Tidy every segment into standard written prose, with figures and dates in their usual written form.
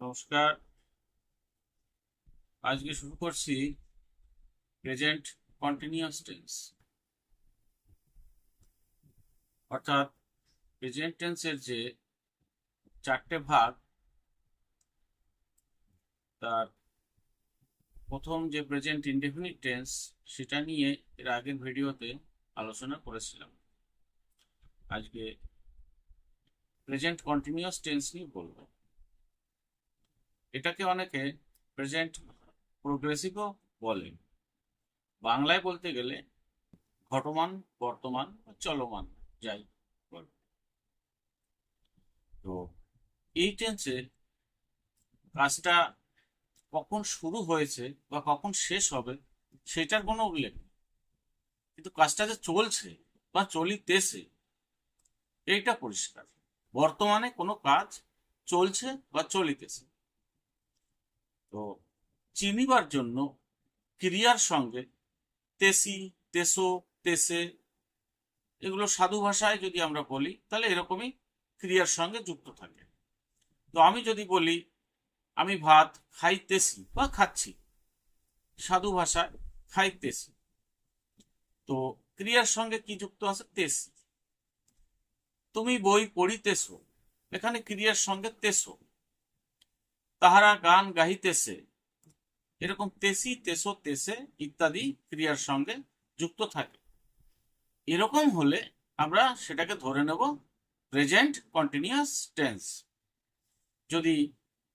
নমস্কার। আজকে শুরু করছি প্রেজেন্ট কন্টিনিউয়াস টেন্স, অর্থাৎ প্রেজেন্ট টেন্সের যে চারটে ভাগ, তার প্রথম যে প্রেজেন্ট ইনডেফিনিট টেন্স সেটা নিয়ে এর আগের ভিডিওতে আলোচনা করেছিলাম। আজকে প্রেজেন্ট কন্টিনিউয়াস টেন্স নিয়ে বলবো। এটাকে অনেকে প্রেজেন্ট প্রোগ্রেসিভও বলে। বাংলায় বলতে গেলে ঘটমান, বর্তমান, চলমান যাই বল। তো এই টেন্সে কাজটা কখন শুরু হয়েছে বা কখন শেষ হবে সেটার কোনো উল্লেখ নেই, কিন্তু কাজটা যে চলছে বা চলিতেছে এইটা পরিষ্কার। বর্তমানে কোনো কাজ চলছে বা চলিতেছে। তো চিনিবার জন্য ক্রিয়ার সঙ্গে তেসি, তেসো, তেসে, এগুলো সাধু ভাষায় যদি আমরা বলি তাহলে এরকমই ক্রিয়ার সঙ্গে যুক্ত থাকে। তো আমি যদি বলি আমি ভাত খাইতেছি বা খাচ্ছি, সাধু ভাষায় খাইতেছি, তো ক্রিয়ার সঙ্গে কি যুক্ত আছে? তেসি। তুমি বই পড়িতেছো, এখানে ক্রিয়ার সঙ্গে তেসো। তাহারা গান গাইতেছে, এরকম তেসি, তেসো, তেসে ইত্যাদি ক্রিয়ার সঙ্গে যুক্ত থাকে। এরকম হলে আমরা সেটাকে ধরে নেব প্রেজেন্ট কন্টিনিউয়াস টেন্স। যদি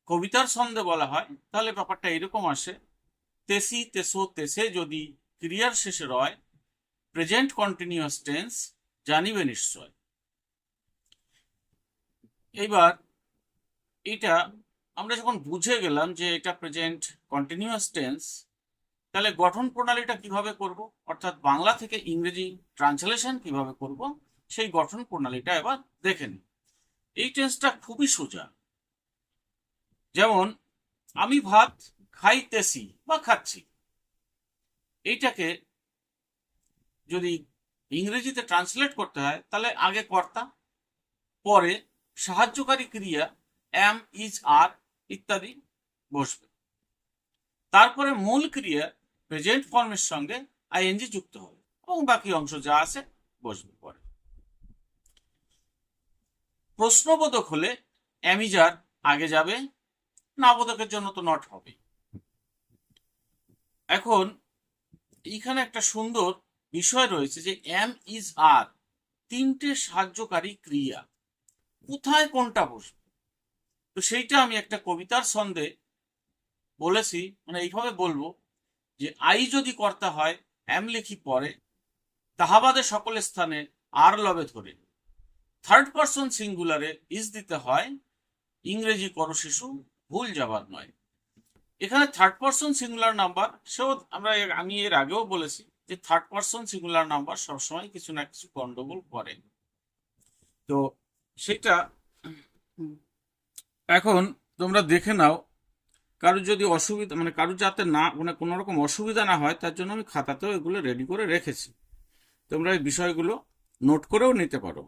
কবিতার ছন্দে বলা হয় তাহলে ব্যাপারটা এরকম আসে, তেসি, তেসো, তেসে যদি ক্রিয়ার শেষে রয় প্রেজেন্ট কন্টিনিউয়াস টেন্স জানিবে নিশ্চয়। এইবার এটা আমরা যখন বুঝে গেলাম যে এটা প্রেজেন্ট কন্টিনিউয়াস টেন্স, তাহলে গঠন প্রণালীটা কিভাবে করব, অর্থাৎ বাংলা থেকে ইংরেজি ট্রান্সলেশন কিভাবে করব, সেই গঠন প্রণালীটা এবার দেখে নিই। এই টেন্সটা খুবই সোজা। যেমন আমি ভাত খাইতেছি বা খাচ্ছি, এইটাকে যদি ইংরেজিতে ট্রান্সলেট করতে হয় তাহলে আগে কর্তা, পরে সাহায্যকারী ক্রিয়া এম, ইজ, আর ইত্যাদি বসবে, তারপরে মূল ক্রিয়া প্রেজেন্ট ফর্মের সঙ্গে আইএনজি যুক্ত হবে এবং বাকি অংশ যা আছে বসবে পরে। প্রশ্নবোধক হলে অ্যামিজার আগে যাবে, নাবোধকের জন্য তো নট হবে। এখন এইখানে একটা সুন্দর বিষয় রয়েছে যে এম, ইজ, আর তিনটে সাহায্যকারী ক্রিয়া, কোথায় কোনটা বসবে। তো সেইটা আমি একটা কবিতার ছন্দে বলেছি, মানে এইভাবে বলবো যে আই যদি কর্তা হয় এম লিখি পরে, তাহাবাদে সকল স্থানে আর লবে ধরে। থার্ড পারসন সিঙ্গুলারে ইজ দিতে হয়, ইংরেজি করো শিশু ভুল যাবার নয়। এখানে থার্ড পারসন সিঙ্গুলার নাম্বার, সেও আমি এর আগেও বলেছি যে থার্ড পারসন সিঙ্গুলার নাম্বার সবসময় কিছু না কিছু গন্ডগোল করে। তো সেটা এখন তোমরা দেখে নাও, কারোর যদি অসুবিধা, মানে কারোর যাতে না, মানে কোনো রকম অসুবিধা না হয় তার জন্য আমি খাতাতেও এগুলো রেডি করে রেখেছি। তোমরা এই বিষয়গুলো নোট করেও নিতে পারো।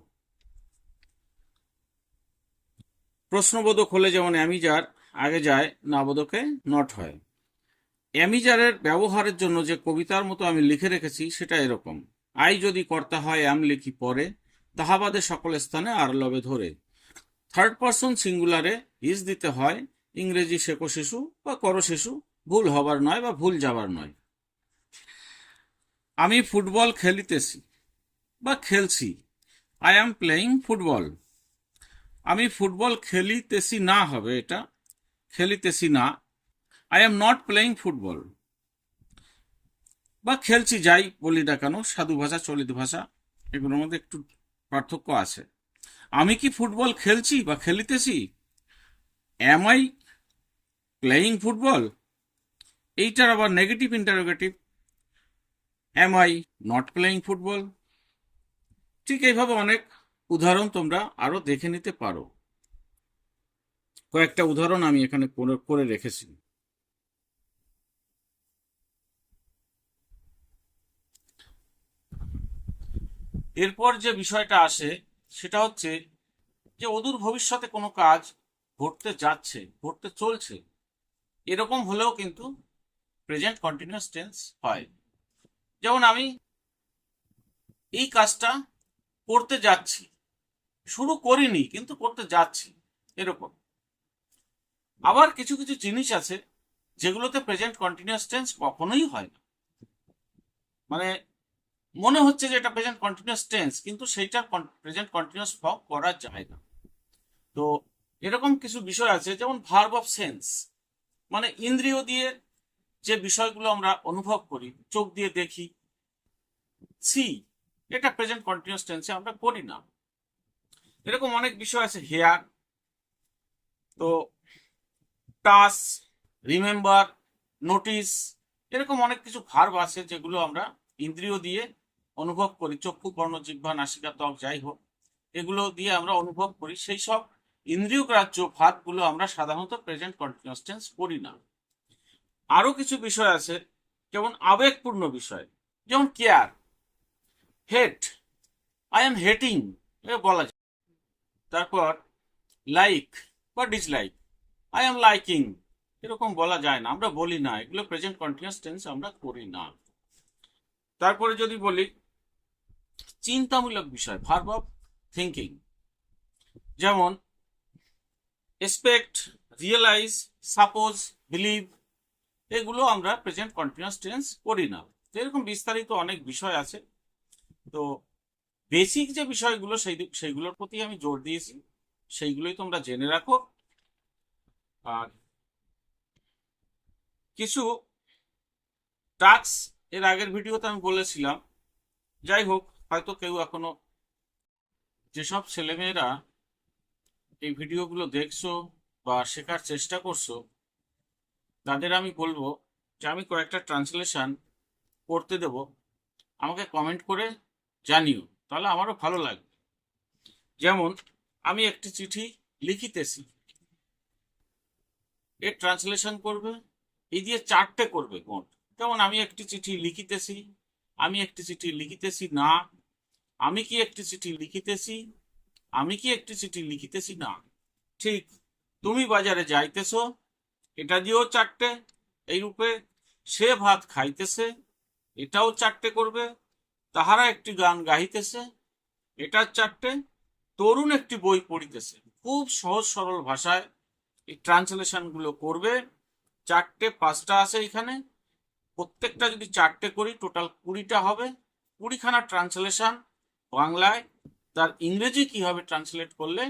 প্রশ্নবোধক হলে যেমন অ্যামিজার আগে যায়, নাবোধকে নট হয়। অ্যামিজারের ব্যবহারের জন্য যে কবিতার মতো আমি লিখে রেখেছি সেটা এরকম, আই যদি কর্তা হয় অ্যাম লিখি পরে, তাহাবাদে সকল স্থানে আর লবে ধরে। থার্ড পারসন সিঙ্গুলারে ইজ দিতে হয়, ইংরেজি শেখো শিশু বা করো শিশু ভুল হবার নয় বা ভুল যাবার নয়। আমি ফুটবল খেলিতেছি বা খেলছি, আই অ্যাম প্লেয়িং ফুটবল। আমি ফুটবল খেলিতেছি না হবে, এটা খেলিতেছি না, I am not playing football. বা খেলছি যাই বলি না কেন, সাধু ভাষা চলিত ভাষা এগুলোর মধ্যে একটু পার্থক্য আছে। আমি কি ফুটবল খেলছি বা খেলিতেছি, এম আই প্লেয়িং ফুটবল, এইটার আবার negative interrogative, am I not playing football. ঠিক এইভাবে অনেক উদাহরণ তোমরা আরো দেখে নিতে পারো। কয়েকটা উদাহরণ আমি এখানে করে রেখেছি। এরপর যে বিষয়টা আসে সেটা হচ্ছে যে অদূর ভবিষ্যতে কোনো কাজ ঘটতে যাচ্ছে, ঘটতে চলছে, এরকম হলেও কিন্তু প্রেজেন্ট কন্টিনিউয়াস টেন্স হয়। যেমন আমি এই কাজটা করতে যাচ্ছি, শুরু করিনি কিন্তু করতে যাচ্ছি, এরকম। আবার কিছু কিছু জিনিস আছে যেগুলোতে প্রেজেন্ট কন্টিনিউয়াস টেন্স কখনোই হয় না, মানে মনে হচ্ছে যে এটা প্রেজেন্ট কন্টিনিউয়াস টেন্স কিন্তু সেইটার প্রেজেন্ট কন্টিনিউয়াস ফর্ম করা যায় না। তো এরকম কিছু বিষয় আছে, যেমন ভার্ব অফ সেন্স, মানে ইন্দ্রিয় দিয়ে যে বিষয়গুলো আমরা অনুভব করি, চোখ দিয়ে দেখি, সি, এটা প্রেজেন্ট কন্টিনিউয়াস টেন্সে আমরা করি না। এরকম অনেক বিষয় আছে, হেয়ার, তো টাচ, রিমেম্বার, নোটিস, এরকম অনেক কিছু ভার্ব আছে যেগুলো আমরা ইন্দ্রিয় দিয়ে অনুভব করি, চক্ষু, কর্ণ, জিহ্বা, নাসিকা, ত্বক, যাই হোক, এগুলো দিয়ে আমরা অনুভব করি। সেই সব ইন্দ্রিয় গ্রাহ্য ভার্বগুলো আমরা সাধারণত প্রেজেন্ট কন্টিনিউয়াস টেন্স করি না। আরো কিছু বিষয় আছে, যেমন আবেগপূর্ণ বিষয়, যেমন care, hate, I am hating, এ বলা যায়। তারপর লাইক বা ডিসলাইক, আই এম লাইকিং, এরকম বলা যায় না, আমরা বলি না, এগুলো প্রেজেন্ট কন্টিনিউয়াস টেন্স আমরা করি না। তারপরে যদি বলি চিন্তামূলক বিষয়, ভার্ব অফ থিঙ্কিং, যেমন এক্সপেক্ট, রিয়েলাইজ, সাপোজ, বিলিভ, এগুলো আমরা প্রেজেন্ট কন্টিনিউয়াস টেন্স করি না। এরকম বিস্তারিত অনেক বিষয় আছে। তো বেসিক যে বিষয়গুলো সেইগুলোর প্রতি আমি জোর দিয়েছি, সেইগুলোই তোমরা জেনে রাখো। আর কিছু টাস্ক এর আগের ভিডিওতে আমি বলেছিলাম, যাই হোক, হয়তো কেউ এখনো, যেসব ছেলেমেয়েরা এই ভিডিওগুলো দেখছো বা শেখার চেষ্টা করছো, তাদের আমি বলবো যে আমি কয়েকটা ট্রান্সলেশন করতে দেব, আমাকে কমেন্ট করে জানিও, তাহলে আমারও ভালো লাগবে। যেমন আমি একটি চিঠি লিখিতেছি, এর ট্রান্সলেশন করবে, এই দিয়ে 4টে করবে কোন। যেমন আমি একটি চিঠি লিখিতেছি, আমি একটি চিঠি লিখিতেছি না, আমি কি একটি চিঠি লিখিতেছি, আমি কি একটি চিঠি লিখিতেছি না। ঠিক, তুমি বাজারে যাইতেছ, এটা দিয়েও 4টে এই রূপে। সে ভাত খাইতেছে, এটাও 4টে করবে। তাহারা একটি গান গাইতেছে, এটার 4টে। তরুণ একটি বই পড়িতেছে। খুব সহজ সরল ভাষায় এই ট্রান্সলেশন গুলো করবে। 4টে 5টা আছে এখানে, প্রত্যেকটা যদি 4টে করি টোটাল 20টা হবে। 20খানা ট্রান্সলেশন বাংলায়, তার ইংরেজি কিভাবে ট্রান্সলেট করলে